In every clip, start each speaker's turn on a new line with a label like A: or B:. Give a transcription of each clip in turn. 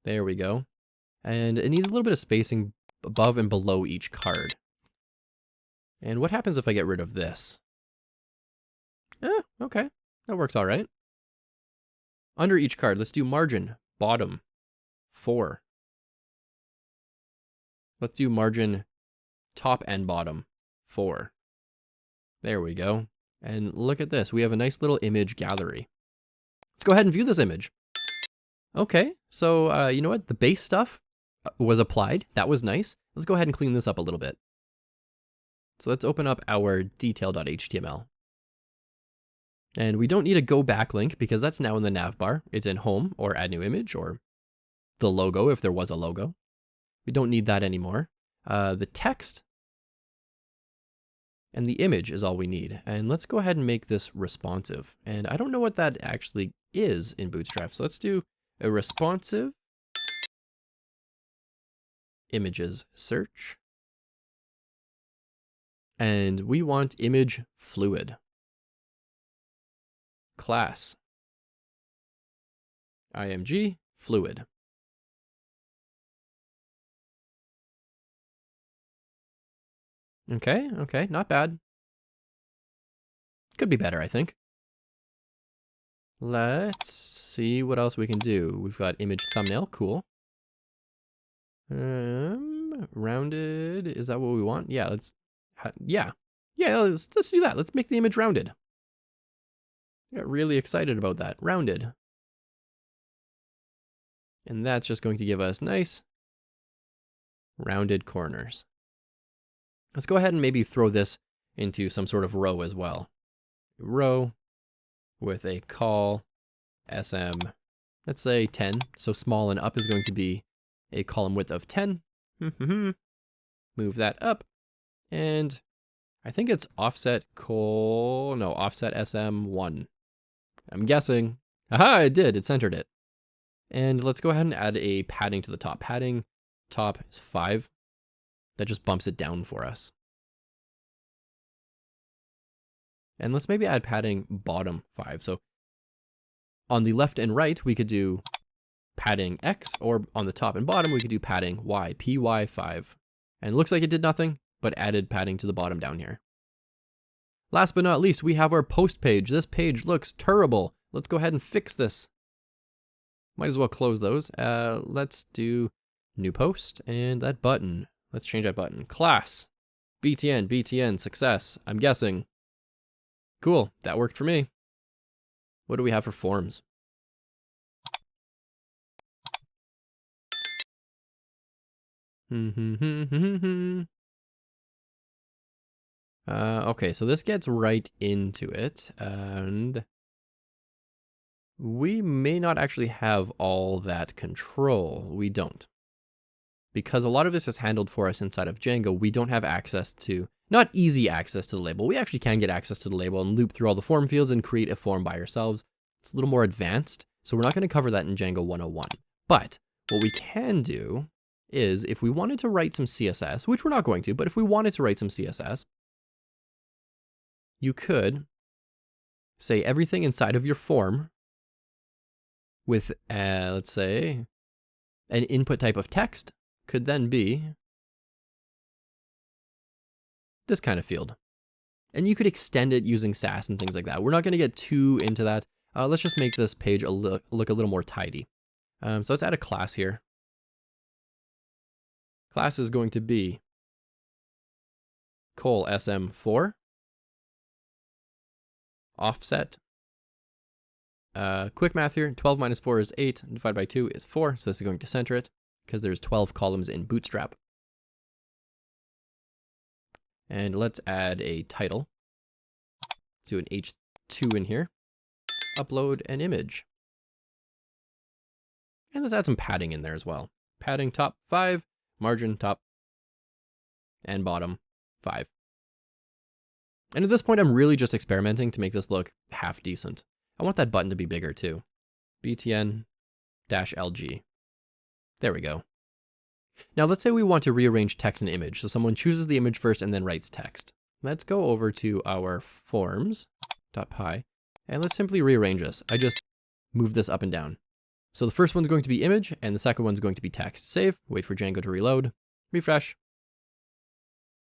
A: There we go. And it needs a little bit of spacing above and below each card. And what happens if I get rid of this? Okay. That works all right. Under each card, let's do margin, bottom, 4. Let's do margin, top and bottom, 4. There we go. And look at this. We have a nice little image gallery. Let's go ahead and view this image. Okay, so you know what? The base stuff was applied. That was nice. Let's go ahead and clean this up a little bit. So let's open up our detail.html. And we don't need a go back link because that's now in the nav bar. It's in home or add new image or the logo if there was a logo. We don't need that anymore. The text and the image is all we need. And let's go ahead and make this responsive. And I don't know what that actually is in Bootstrap. So let's do a responsive images search. And we want image fluid. Class img fluid. Okay, not bad. Could be better, I think. Let's see what else we can do. We've got image thumbnail, cool. Rounded, is that what we want? Yeah, let's do that. Let's make the image rounded. I got really excited about that. Rounded. And that's just going to give us nice rounded corners. Let's go ahead and maybe throw this into some sort of row as well. Row with a col SM, let's say 10. So small and up is going to be a column width of 10. Move that up. And I think it's offset SM1. I'm guessing. Aha, it did. It centered it. And let's go ahead and add a padding to the top. Padding top is 5. That just bumps it down for us. And let's maybe add padding bottom 5. So on the left and right, we could do padding X, or on the top and bottom, we could do padding Y, PY5. And it looks like it did nothing, but added padding to the bottom down here. Last but not least, we have our post page. This page looks terrible. Let's go ahead and fix this. Might as well close those. Let's do new post and that button. Let's change that button. Class, BTN, success, I'm guessing. Cool, that worked for me. What do we have for forms? Okay, so this gets right into it, and we may not actually have all that control. We don't. Because a lot of this is handled for us inside of Django, we don't have access to, not easy access to the label. We actually can get access to the label and loop through all the form fields and create a form by ourselves. It's a little more advanced, so we're not going to cover that in Django 101. But what we can do is if we wanted to write some CSS, which we're not going to, but if we wanted to write some CSS, you could say everything inside of your form with, let's say, an input type of text could then be this kind of field. And you could extend it using Sass and things like that. We're not going to get too into that. Let's just make this page look a little more tidy. So let's add a class here. Class is going to be col SM4. Offset. Quick math here, 12 minus 4 is 8, divided by 2 is 4, so this is going to center it, because there's 12 columns in Bootstrap. And let's add a title. Let's do an H2 in here. Upload an image. And let's add some padding in there as well. Padding top 5, margin top and bottom 5. And at this point, I'm really just experimenting to make this look half decent. I want that button to be bigger too. BTN-LG. There we go. Now let's say we want to rearrange text and image. So someone chooses the image first and then writes text. Let's go over to our forms.py and let's simply rearrange this. I just move this up and down. So the first one's going to be image, and the second one's going to be text. Save, wait for Django to reload, refresh.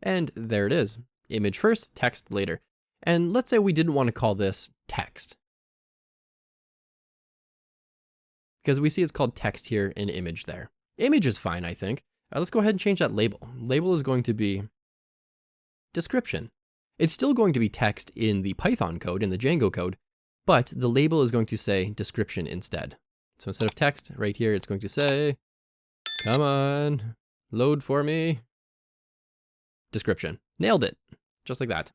A: And there it is. Image first, text later. And let's say we didn't want to call this text, because we see it's called text here and image there. Image is fine, I think. Let's go ahead and change that label. Label is going to be description. It's still going to be text in the Python code, in the Django code, but the label is going to say description instead. So instead of text right here, it's going to say, come on, load for me. Description. Nailed it. Just like that.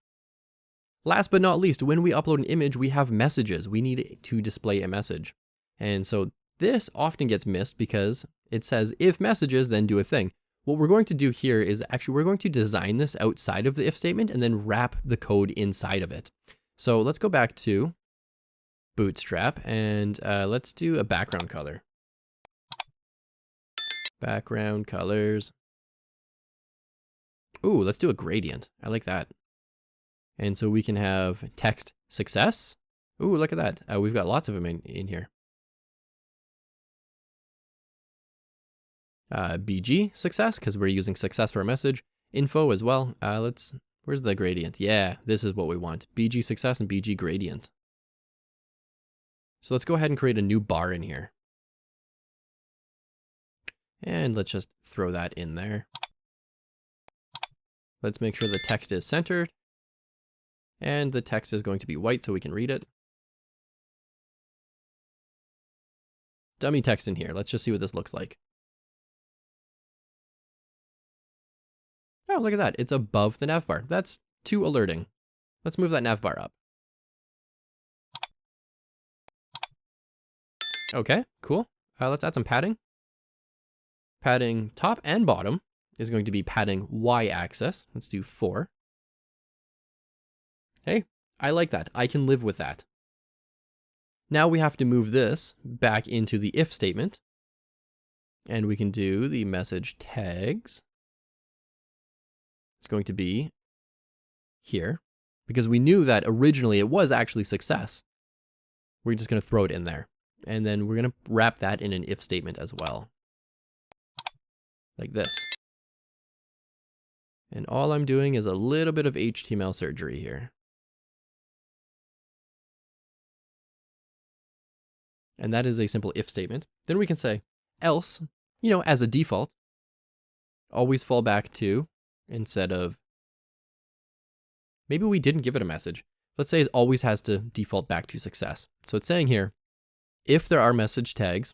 A: Last but not least, when we upload an image, we have messages. We need to display a message. And so this often gets missed because it says if messages, then do a thing. What we're going to do here is actually we're going to design this outside of the if statement and then wrap the code inside of it. So let's go back to Bootstrap and let's do a background color. Background colors. Ooh, let's do a gradient. I like that. And so we can have text success. Ooh, look at that. We've got lots of them in here. BG success, because we're using success for a message. Info as well. Where's the gradient? Yeah, this is what we want. BG success and BG gradient. So let's go ahead and create a new bar in here. And let's just throw that in there. Let's make sure the text is centered. And the text is going to be white so we can read it. Dummy text in here. Let's just see what this looks like. Oh, look at that. It's above the navbar. That's too alerting. Let's move that navbar up. Okay, cool. Let's add some padding. Padding top and bottom is going to be padding y-axis. Let's do 4. Hey, I like that. I can live with that. Now we have to move this back into the if statement. And we can do the message tags. It's going to be here, because we knew that originally it was actually success. We're just going to throw it in there. And then we're going to wrap that in an if statement as well. Like this. And all I'm doing is a little bit of HTML surgery here. And that is a simple if statement. Then we can say else, as a default, always fall back to, instead of, maybe we didn't give it a message. Let's say it always has to default back to success. So it's saying here, if there are message tags,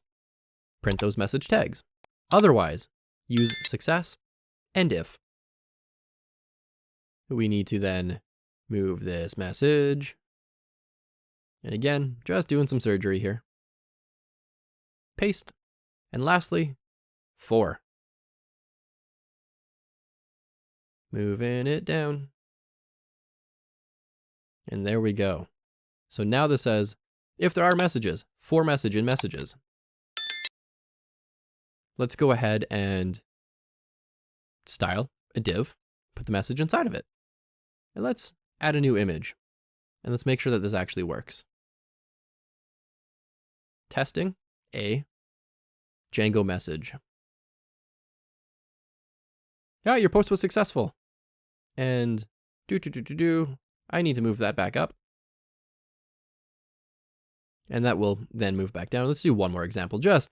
A: print those message tags. Otherwise, use success and if. We need to then move this message. And again, just doing some surgery here. Paste. And lastly, 4. Moving it down. And there we go. So now this says, if there are messages, 4 message in messages. Let's go ahead and style a div, put the message inside of it. And let's add a new image. And let's make sure that this actually works. Testing a Django message. Yeah, your post was successful. And I need to move that back up. And that will then move back down. Let's do one more example, just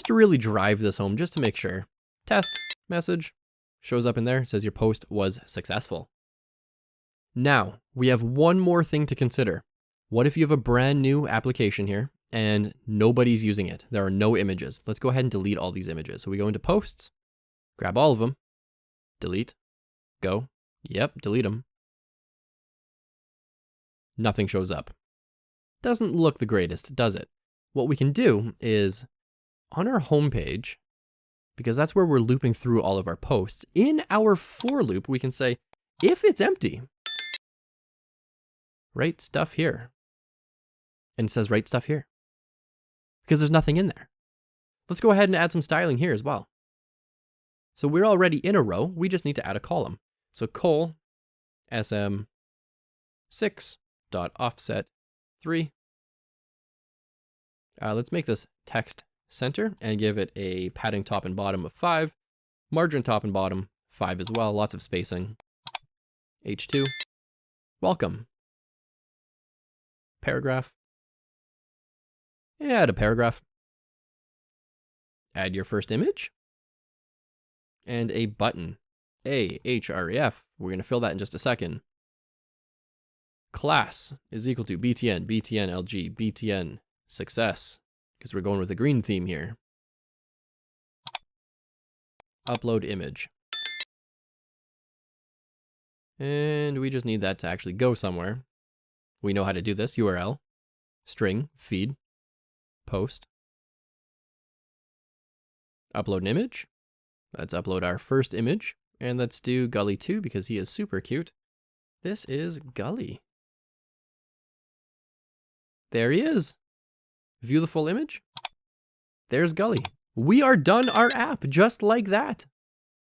A: to really drive this home, just to make sure. Test message shows up in there, says your post was successful. Now, we have one more thing to consider. What if you have a brand new application here and nobody's using it? There are no images. Let's go ahead and delete all these images. So we go into posts, grab all of them, delete, go. Yep, delete them. Nothing shows up. Doesn't look the greatest, does it? What we can do is on our home page, because that's where we're looping through all of our posts, in our for loop, we can say, if it's empty, write stuff here. And it says write stuff here because there's nothing in there. Let's go ahead and add some styling here as well. So we're already in a row. We just need to add a column. So col sm6.offset 3. Let's make this text center and give it a padding top and bottom of 5. Margin top and bottom, 5 as well. Lots of spacing. H2. Welcome. Paragraph. Add a paragraph. Add your first image. And a button. A-H-R-E-F. We're going to fill that in just a second. Class is equal to btn, btn, lg, btn, success. Because we're going with a green theme here. Upload image. And we just need that to actually go somewhere. We know how to do this. URL, string, feed, post. Upload an image. Let's upload our first image. And let's do Gully 2 because he is super cute. This is Gully. There he is. View the full image. There's Gully. We are done our app just like that.